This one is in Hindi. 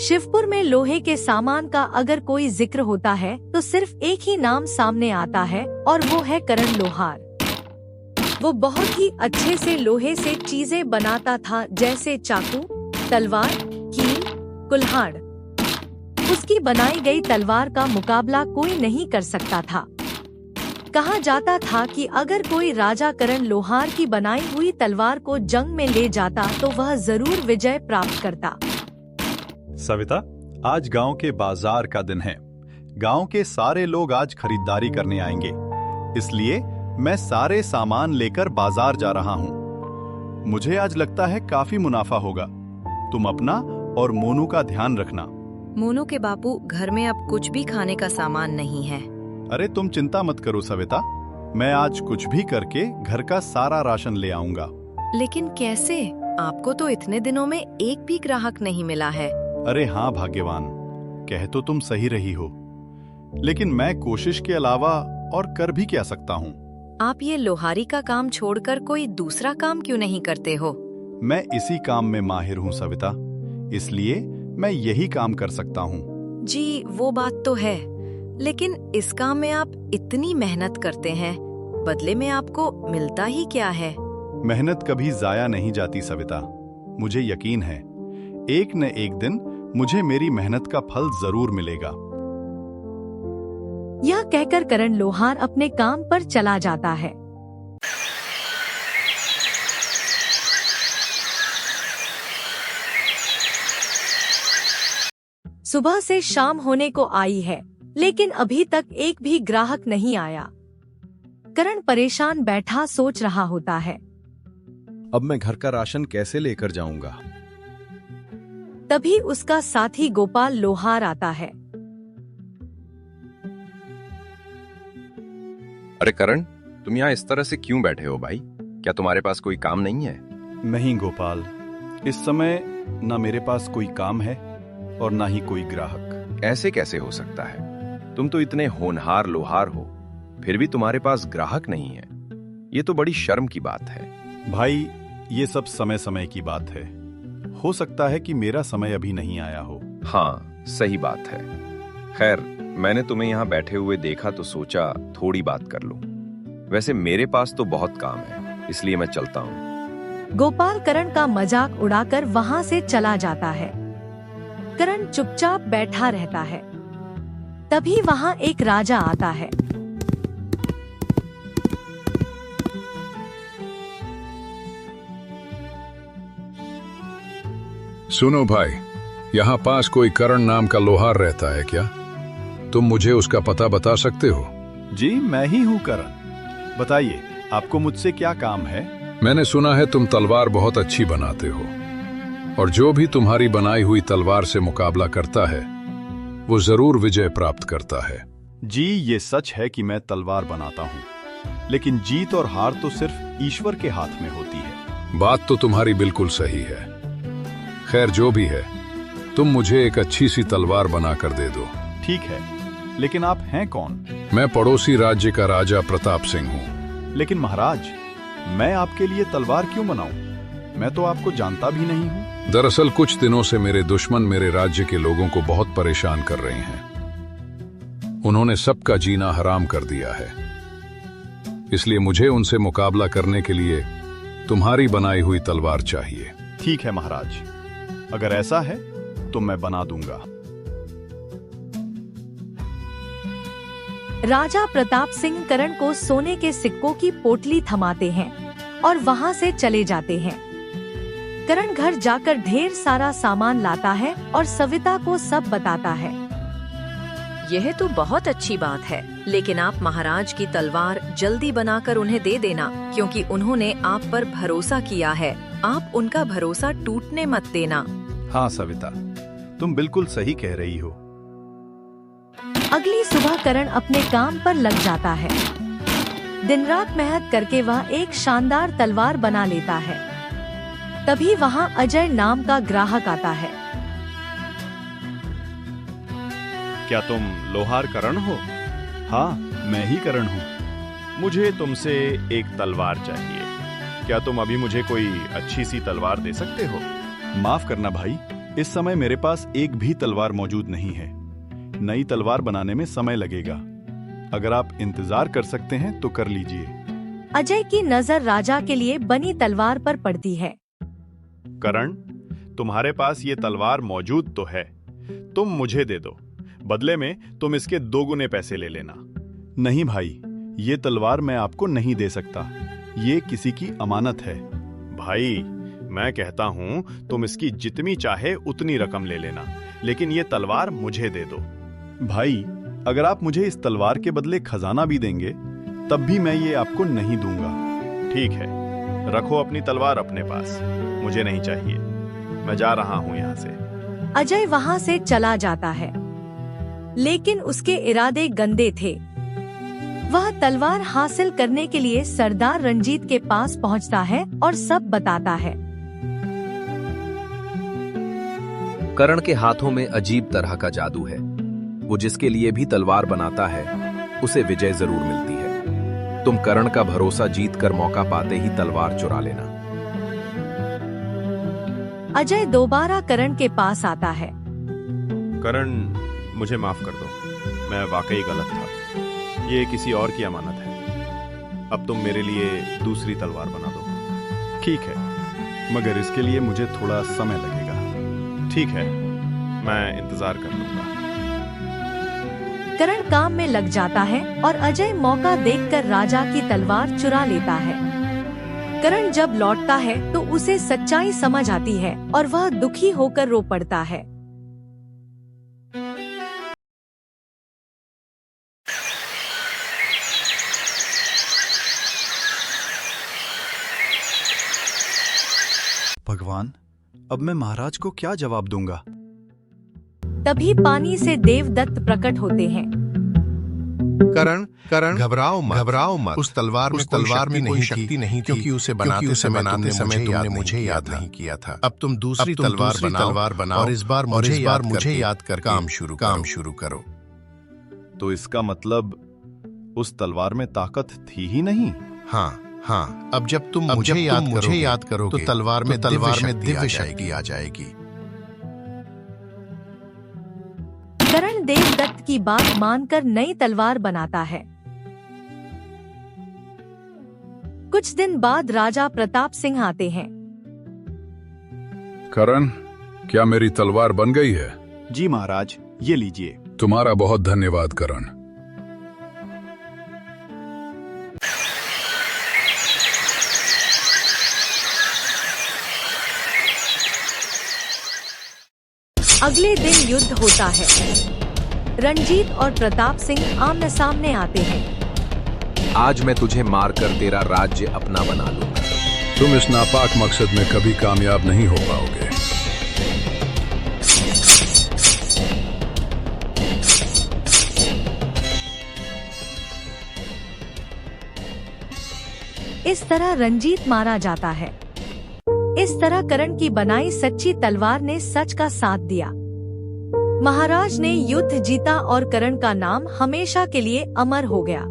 शिवपुर में लोहे के सामान का अगर कोई जिक्र होता है तो सिर्फ एक ही नाम सामने आता है और वो है करण लोहार। वो बहुत ही अच्छे से लोहे से चीजें बनाता था, जैसे चाकू, तलवार, कील, कुल्हाड़। उसकी बनाई गई तलवार का मुकाबला कोई नहीं कर सकता था। कहा जाता था कि अगर कोई राजा करण लोहार की बनाई हुई तलवार को जंग में ले जाता तो वह जरूर विजय प्राप्त करता। सविता, आज गांव के बाजार का दिन है। गांव के सारे लोग आज खरीदारी करने आएंगे, इसलिए मैं सारे सामान लेकर बाजार जा रहा हूं। मुझे आज लगता है काफी मुनाफा होगा। तुम अपना और मोनू का ध्यान रखना। मोनू के बापू, घर में अब कुछ भी खाने का सामान नहीं है। अरे तुम चिंता मत करो सविता, मैं आज कुछ भी करके घर का सारा राशन ले आऊंगा। लेकिन कैसे? आपको तो इतने दिनों में एक भी ग्राहक नहीं मिला है। अरे हाँ भाग्यवान, कह तो तुम सही रही हो, लेकिन मैं कोशिश के अलावा और कर भी क्या सकता हूँ। आप ये लोहारी का काम छोड़कर कोई दूसरा काम क्यों नहीं करते हो? मैं इसी काम में माहिर हूँ सविता, इसलिए मैं यही काम कर सकता हूँ। जी वो बात तो है, लेकिन इस काम में आप इतनी मेहनत करते हैं, बदले में आपको मिलता ही क्या है? मेहनत कभी जाया नहीं जाती सविता, मुझे यकीन है एक न एक दिन मुझे मेरी मेहनत का फल जरूर मिलेगा। यह कहकर करण लोहार अपने काम पर चला जाता है। सुबह से शाम होने को आई है, लेकिन अभी तक एक भी ग्राहक नहीं आया। करण परेशान बैठा सोच रहा होता है। अब मैं घर का राशन कैसे लेकर जाऊंगा? तभी उसका साथी गोपाल लोहार आता है। अरे करण, तुम यहाँ इस तरह से क्यों बैठे हो भाई? क्या तुम्हारे पास कोई काम नहीं है? नहीं गोपाल, इस समय न मेरे पास कोई काम है और न ही कोई ग्राहक। ऐसे कैसे हो सकता है? तुम तो इतने होनहार लोहार हो, फिर भी तुम्हारे पास ग्राहक नहीं है। ये तो बड़ी शर्म की बात है। भाई, ये सब समय समय की बात है। हो सकता है कि मेरा समय अभी नहीं आया हो। हाँ, सही बात है। खैर, मैंने तुम्हें यहाँ बैठे हुए देखा तो सोचा थोड़ी बात कर लूं। वैसे मेरे पास तो बहुत काम है, इसलिए मैं चलता हूँ। गोपाल करण का मजाक उड़ाकर वहाँ से चला जाता है। करण चुपचाप बैठा रहता है। तभी वहाँ एक राजा आता है। सुनो भाई, यहाँ पास कोई करण नाम का लोहार रहता है क्या? तुम मुझे उसका पता बता सकते हो? जी, मैं ही हूँ करण। बताइए, आपको मुझसे क्या काम है? मैंने सुना है तुम तलवार बहुत अच्छी बनाते हो, और जो भी तुम्हारी बनाई हुई तलवार से मुकाबला करता है वो जरूर विजय प्राप्त करता है। जी, ये सच है कि मैं तलवार बनाता हूँ, लेकिन जीत और हार तो सिर्फ ईश्वर के हाथ में होती है। बात तो तुम्हारी बिल्कुल सही है। खैर, जो भी है, तुम मुझे एक अच्छी सी तलवार बना कर दे दो। ठीक है, लेकिन आप हैं कौन? मैं पड़ोसी राज्य का राजा प्रताप सिंह हूँ। लेकिन महाराज, मैं आपके लिए तलवार क्यों बनाऊं? मैं तो आपको जानता भी नहीं हूँ। दरअसल कुछ दिनों से मेरे दुश्मन मेरे राज्य के लोगों को बहुत परेशान कर रहे हैं। उन्होंने सबका जीना हराम कर दिया है, इसलिए मुझे उनसे मुकाबला करने के लिए तुम्हारी बनाई हुई तलवार चाहिए। ठीक है महाराज, अगर ऐसा है तो मैं बना दूंगा। राजा प्रताप सिंह करण को सोने के सिक्कों की पोटली थमाते हैं और वहाँ से चले जाते हैं। करण घर जाकर ढेर सारा सामान लाता है और सविता को सब बताता है। यह तो बहुत अच्छी बात है, लेकिन आप महाराज की तलवार जल्दी बनाकर उन्हें दे देना, क्योंकि उन्होंने आप पर भरोसा किया है। आप उनका भरोसा टूटने मत देना। हाँ सविता, तुम बिल्कुल सही कह रही हो। अगली सुबह करण अपने काम पर लग जाता है। दिन रात मेहनत करके वह एक शानदार तलवार बना लेता है। तभी वहाँ अजय नाम का ग्राहक आता है। क्या तुम लोहार करण हो? हाँ, मैं ही करण हूँ। मुझे तुमसे एक तलवार चाहिए। क्या तुम अभी मुझे कोई अच्छी सी तलवार दे सकते हो? माफ करना भाई, इस समय मेरे पास एक भी तलवार मौजूद नहीं है। नई तलवार बनाने में समय लगेगा। अगर आप इंतजार कर सकते हैं तो कर लीजिए। अजय की नजर राजा के लिए बनी तलवार पर पड़ती है। करण, तुम्हारे पास ये तलवार मौजूद तो है, तुम मुझे दे दो। बदले में तुम इसके 2 गुने पैसे ले लेना। नहीं भाई, ये तलवार मैं आपको नहीं दे सकता। ये किसी की अमानत है। भाई, मैं कहता हूं तुम इसकी जितनी चाहे उतनी रकम ले लेना, लेकिन ये तलवार मुझे दे दो। भाई, अगर आप मुझे इस तलवार के बदले खजाना भी देंगे तब भी मैं ये आपको नहीं दूंगा। ठीक है, रखो अपनी तलवार अपने पास, मुझे नहीं चाहिए। मैं जा रहा हूं यहाँ से। अजय वहाँ से चला जाता है, लेकिन उसके इरादे गंदे थे। वह तलवार हासिल करने के लिए सरदार रंजीत के पास पहुँचता है और सब बताता है। करण के हाथों में अजीब तरह का जादू है। वो जिसके लिए भी तलवार बनाता है उसे विजय जरूर मिलती है। तुम करण का भरोसा जीतकर मौका पाते ही तलवार चुरा लेना। अजय दोबारा करण के पास आता है। करण, मुझे माफ कर दो, मैं वाकई गलत था। ये किसी और की अमानत है। अब तुम मेरे लिए दूसरी तलवार बना दो। ठीक है, मगर इसके लिए मुझे थोड़ा समय लगेगा। ठीक है, मैं इंतजार कर लूंगा। करण काम में लग जाता है और अजय मौका देखकर राजा की तलवार चुरा लेता है। करण जब लौटता है तो उसे सच्चाई समझ आती है और वह दुखी होकर रो पड़ता है। भगवान, अब मैं महाराज को क्या जवाब दूंगा? तभी पानी से देवदत्त प्रकट होते हैं। करण, घबराओ मत। उस तलवार में कोई शक्ति नहीं थी, क्योंकि उसे बनाते समय मुझे याद नहीं किया था। अब तुम दूसरी तलवार बनाओ और इस बार मुझे याद कर काम शुरू करो। तो इसका मतलब उस तलवार में ताकत थी ही नहीं? हाँ, अब जब तुम मुझे याद करोगे तो तलवार में दिव्य शक्ति आ जाएगी। करण देवदत्त की बात मानकर नई तलवार बनाता है। कुछ दिन बाद राजा प्रताप सिंह आते हैं। करण, क्या मेरी तलवार बन गई है? जी महाराज, ये लीजिए। तुम्हारा बहुत धन्यवाद करण। अगले दिन युद्ध होता है। रंजीत और प्रताप सिंह आमने सामने आते हैं। आज मैं तुझे मारकर तेरा राज्य अपना बना लूंगा। तुम इस नापाक मकसद में कभी कामयाब नहीं हो पाओगे। इस तरह रंजीत मारा जाता है। इस तरह करण की बनाई सच्ची तलवार ने सच का साथ दिया। महाराज ने युद्ध जीता और करण का नाम हमेशा के लिए अमर हो गया।